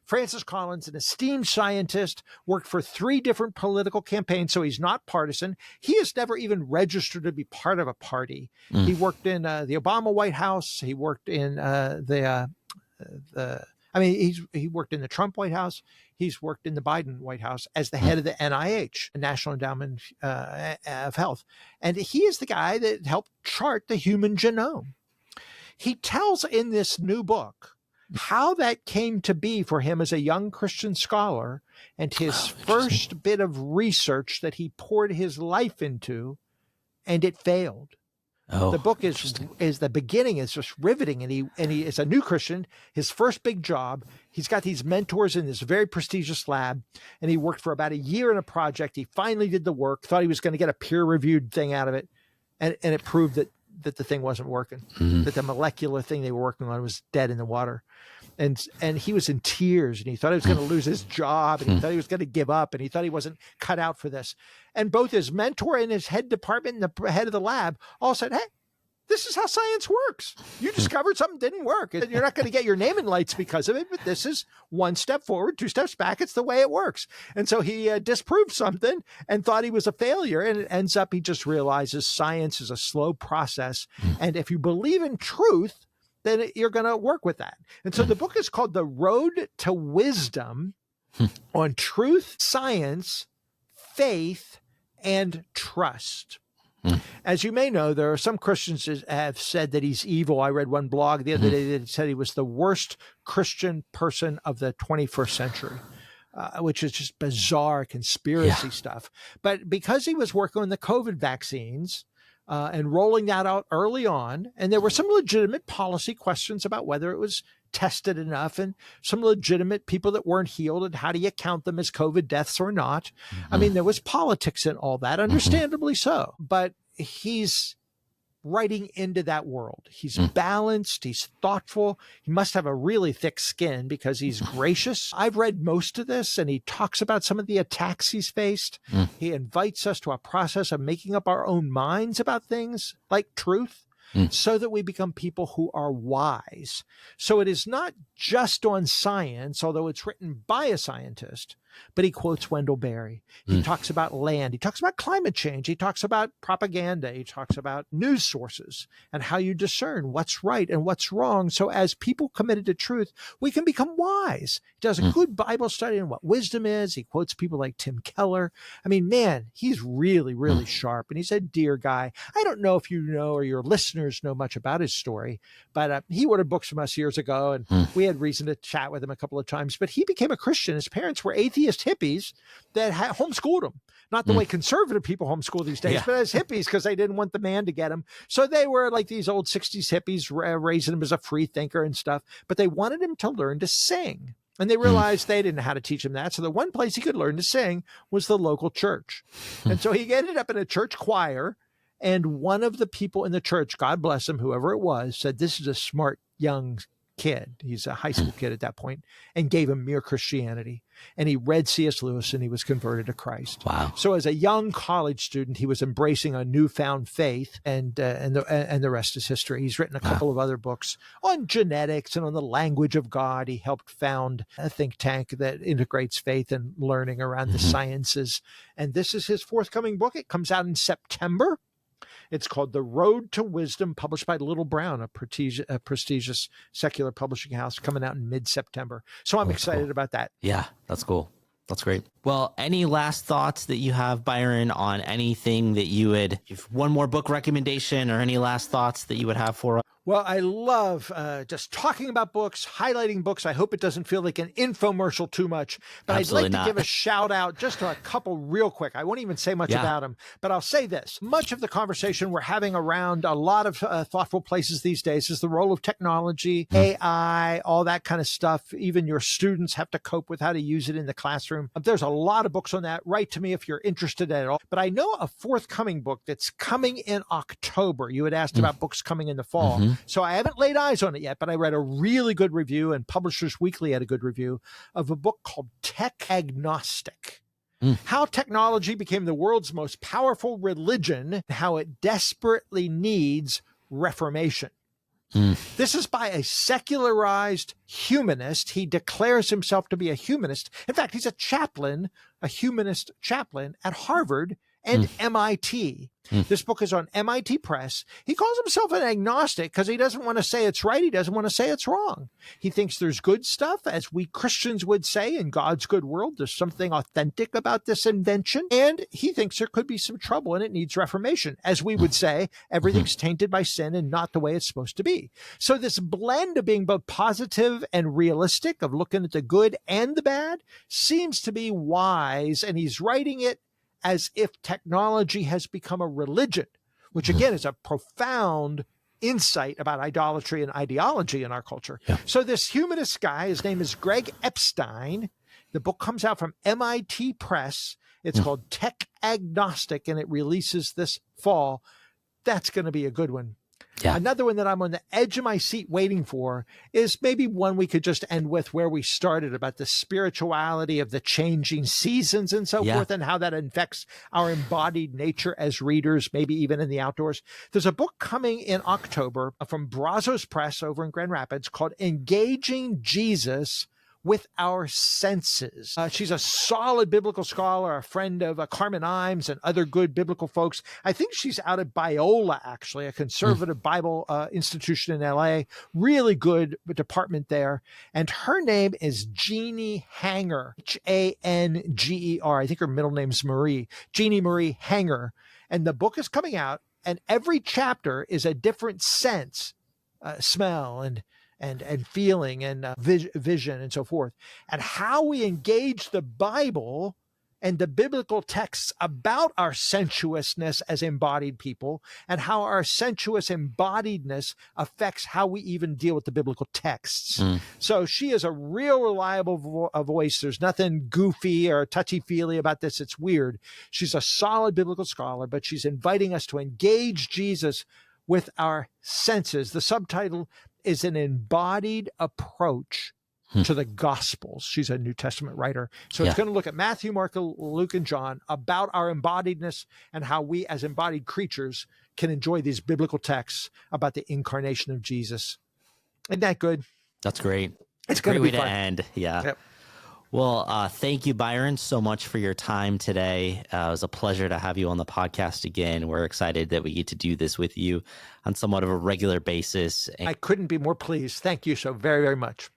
Speaker 2: Francis Collins, an esteemed scientist, worked for 3 different political campaigns, so he's not partisan. He has never even registered to be part of a party. He worked in the Obama White House. He worked in he worked in the Trump White House. He's worked in the Biden White House as the head of the NIH, National Endowment of Health. And he is the guy that helped chart the human genome. He tells in this new book How that came to be for him as a young Christian scholar and his first bit of research that he poured his life into, and it failed.
Speaker 1: Oh,
Speaker 2: the book is the beginning is just riveting, and he is a new Christian, his first big job. He's got these mentors in this very prestigious lab, and he worked for about a year in a project. He finally did the work, thought he was going to get a peer-reviewed thing out of it, and it proved that the thing wasn't working, that the molecular thing they were working on was dead in the water. And he was in tears, and he thought he was going to lose his job, and he thought he was going to give up, and he thought he wasn't cut out for this. And both his mentor and his head department and the head of the lab all said, hey, this is how science works. You discovered something didn't work, and you're not going to get your name in lights because of it, but this is one step forward, two steps back. It's the way it works. And so he disproved something and thought he was a failure, and it ends up he just realizes science is a slow process, and if you believe in truth, then you're going to work with that. And so the book is called The Road to Wisdom on Truth, Science, Faith, and Trust. As you may know, there are some Christians that have said that he's evil. I read one blog the other day that said he was the worst Christian person of the 21st century, which is just bizarre conspiracy stuff. But because he was working on the COVID vaccines, and rolling that out early on. And there were some legitimate policy questions about whether it was tested enough, and some legitimate people that weren't healed, and how do you count them as COVID deaths or not? I mean, there was politics in all that, understandably so. But he's writing into that world. He's balanced. He's thoughtful. He must have a really thick skin because he's gracious. I've read most of this, and he talks about some of the attacks he's faced. He invites us to a process of making up our own minds about things like truth, so that we become people who are wise. So it is not just on science, although it's written by a scientist, but he quotes Wendell Berry. He talks about land. He talks about climate change. He talks about propaganda. He talks about news sources and how you discern what's right and what's wrong. So as people committed to truth, we can become wise. He does a good Bible study on what wisdom is. He quotes people like Tim Keller. I mean, man, he's really, really sharp. And he's a dear guy. I don't know if you know or your listeners know much about his story, but he ordered books from us years ago, and we had reason to chat with him a couple of times. But he became a Christian. His parents were atheist hippies that homeschooled him. Not the way conservative people homeschool these days, but as hippies, because they didn't want the man to get him. So they were like these old 60s hippies, raising him as a free thinker and stuff. But they wanted him to learn to sing. And they realized they didn't know how to teach him that. So the one place he could learn to sing was the local church. And so he ended up in a church choir. And one of the people in the church, God bless him, whoever it was, said, this is a smart young kid. He's a high school kid at that point, and gave him Mere Christianity. And he read C.S. Lewis, and he was converted to Christ.
Speaker 1: Wow.
Speaker 2: So as a young college student, he was embracing a newfound faith, and the rest is history. He's written a couple of other books on genetics and on the language of God. He helped found a think tank that integrates faith and learning around the sciences. And this is his forthcoming book. It comes out in September. It's called The Road to Wisdom, published by Little Brown, a prestigious secular publishing house, coming out in mid-September. So I'm excited about that.
Speaker 1: Yeah, that's cool. That's great. Well, any last thoughts that you have, Byron, on anything that you would, if one more book recommendation or any last thoughts that you would have for us?
Speaker 2: Well, I love just talking about books, highlighting books. I hope it doesn't feel like an infomercial too much, but
Speaker 1: Absolutely
Speaker 2: I'd like
Speaker 1: not.
Speaker 2: to give a shout out just to a couple real quick. I won't even say much about them, but I'll say this. Much of the conversation we're having around a lot of thoughtful places these days is the role of technology, AI, all that kind of stuff. Even your students have to cope with how to use it in the classroom. There's a lot of books on that. Write to me if you're interested at all. But I know a forthcoming book that's coming in October. You had asked about books coming in the fall. So I haven't laid eyes on it yet, but I read a really good review, and Publishers Weekly had a good review of a book called Tech Agnostic. How technology became the world's most powerful religion, how it desperately needs reformation. This is by a secularized humanist. He declares himself to be a humanist. In fact, he's a chaplain, a humanist chaplain at Harvard, and MIT. This book is on MIT Press. He calls himself an agnostic because he doesn't want to say it's right. He doesn't want to say it's wrong. He thinks there's good stuff, as we Christians would say, in God's good world. There's something authentic about this invention. And he thinks there could be some trouble and it needs reformation. As we would say, everything's tainted by sin and not the way it's supposed to be. So this blend of being both positive and realistic, of looking at the good and the bad, seems to be wise. And he's writing it as if technology has become a religion, which again is a profound insight about idolatry and ideology in our culture. Yeah. So this humanist guy, his name is Greg Epstein. The book comes out from MIT Press. It's called Tech Agnostic, and it releases this fall. That's going to be a good one. Yeah. Another one that I'm on the edge of my seat waiting for is maybe one we could just end with where we started, about the spirituality of the changing seasons and so forth, and how that affects our embodied nature as readers, maybe even in the outdoors. There's a book coming in October from Brazos Press over in Grand Rapids called Engaging Jesus with Our Senses. She's a solid biblical scholar, a friend of Carmen Imes and other good biblical folks. I think she's out at Biola, actually, a conservative Bible institution in LA. Really good department there. And her name is Jeannie Hanger, Hanger. I think her middle name's Marie. Jeannie Marie Hanger. And the book is coming out, and every chapter is a different sense, smell and feeling and vision and so forth, and how we engage the Bible and the biblical texts about our sensuousness as embodied people, and how our sensuous embodiedness affects how we even deal with the biblical texts. So she is a real reliable voice. There's nothing goofy or touchy-feely about this. It's weird. She's a solid biblical scholar, but she's inviting us to engage Jesus with our senses. The subtitle is An Embodied Approach to the Gospels. She's a New Testament writer. So it's going to look at Matthew, Mark, Luke, and John, about our embodiedness and how we as embodied creatures can enjoy these biblical texts about the incarnation of Jesus. Isn't that good?
Speaker 1: That's great.
Speaker 2: It's going to be
Speaker 1: fun. To end. Yeah. Yep. Well, thank you, Byron, so much for your time today. It was a pleasure to have you on the podcast again. We're excited that we get to do this with you on somewhat of a regular basis.
Speaker 2: I couldn't be more pleased. Thank you so very, very much.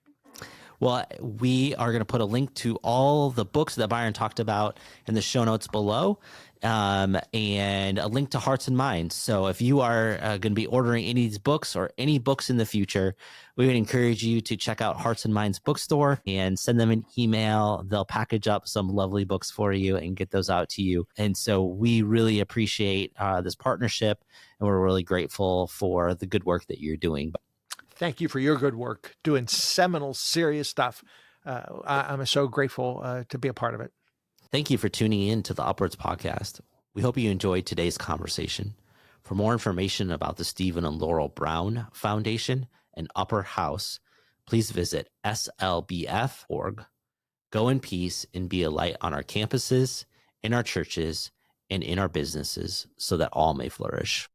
Speaker 1: Well, we are going to put a link to all the books that Byron talked about in the show notes below, and a link to Hearts and Minds. So if you are going to be ordering any of these books or any books in the future, we would encourage you to check out Hearts and Minds bookstore and send them an email. They'll package up some lovely books for you and get those out to you. And so we really appreciate this partnership, and we're really grateful for the good work that you're doing.
Speaker 2: Thank you for your good work, doing seminal, serious stuff. I'm so grateful to be a part of it.
Speaker 1: Thank you for tuning in to the Upwards podcast. We hope you enjoyed today's conversation. For more information about the Stephen and Laurel Brown Foundation and Upper House, please visit slbf.org. Go in peace and be a light on our campuses, in our churches, and in our businesses, so that all may flourish.